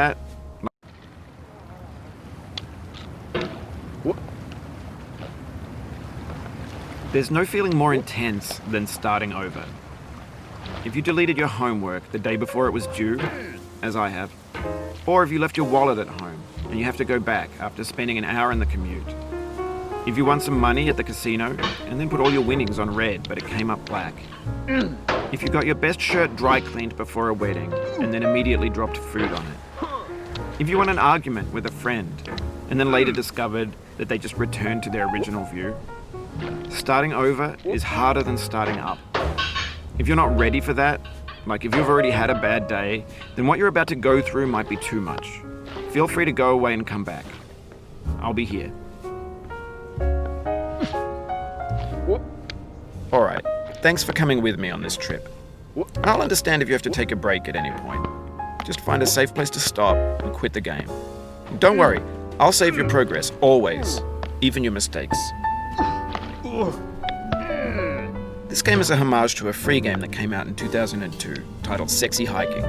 that. There's no feeling more intense than starting over. If you deleted your homework the day before it was due, as I have, or if you left your wallet at home and you have to go back after spending an hour in the commute. If you won some money at the casino and then put all your winnings on red but it came up black. If you got your best shirt dry cleaned before a wedding and then immediately dropped food on it. If you won an argument with a friend and then later discovered that they just returned to their original view. Starting over is harder than starting up. If you're not ready for that, like if you've already had a bad day, then what you're about to go through might be too much. Feel free to go away and come back. I'll be here. Alright, thanks for coming with me on this trip. I'll understand if you have to take a break at any point. Just find a safe place to stop and quit the game. Don't worry, I'll save your progress, always, even your mistakes. This game is a homage to a free game that came out in 2002, titled Sexy Hiking.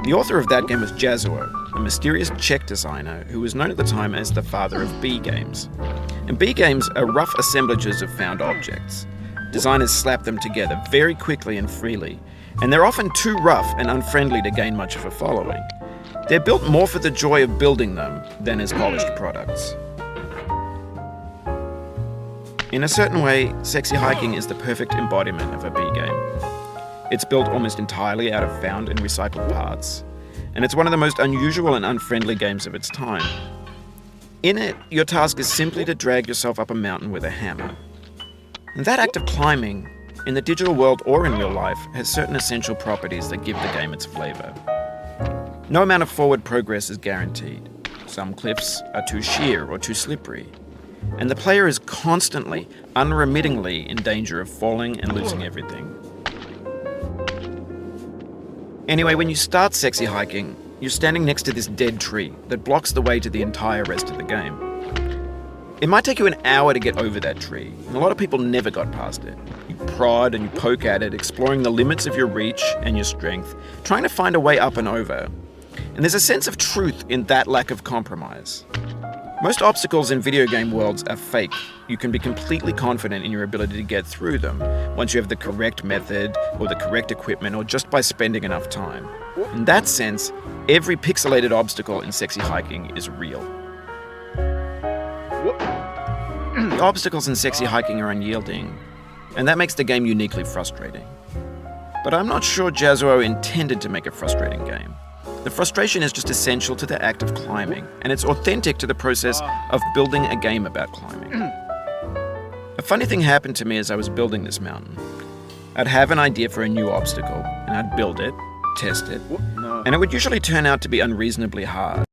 The author of that game was Jazuo, a mysterious Czech designer who was known at the time as the father of B games. And B games are rough assemblages of found objects. Designers slap them together very quickly and freely, and they're often too rough and unfriendly to gain much of a following. They're built more for the joy of building them than as polished products. In a certain way, Sexy Hiking is the perfect embodiment of a B game. It's built almost entirely out of found and recycled parts, and it's one of the most unusual and unfriendly games of its time. In it, your task is simply to drag yourself up a mountain with a hammer. And that act of climbing, in the digital world or in real life, has certain essential properties that give the game its flavor. No amount of forward progress is guaranteed. Some cliffs are too sheer or too slippery. And the player is constantly, unremittingly in danger of falling and losing everything. Anyway, when you start Sexy Hiking, you're standing next to this dead tree that blocks the way to the entire rest of the game. It might take you an hour to get over that tree, and a lot of people never got past it. You prod and you poke at it, exploring the limits of your reach and your strength, trying to find a way up and over. And there's a sense of truth in that lack of compromise. Most obstacles in video game worlds are fake. You can be completely confident in your ability to get through them once you have the correct method or the correct equipment or just by spending enough time. In that sense, every pixelated obstacle in Sexy Hiking is real. The obstacles in Sexy Hiking are unyielding, and that makes the game uniquely frustrating. But I'm not sure Jazuo intended to make a frustrating game. The frustration is just essential to the act of climbing, and it's authentic to the process of building a game about climbing. A funny thing happened to me as I was building this mountain. I'd have an idea for a new obstacle, and I'd build it, test it, and it would usually turn out to be unreasonably hard.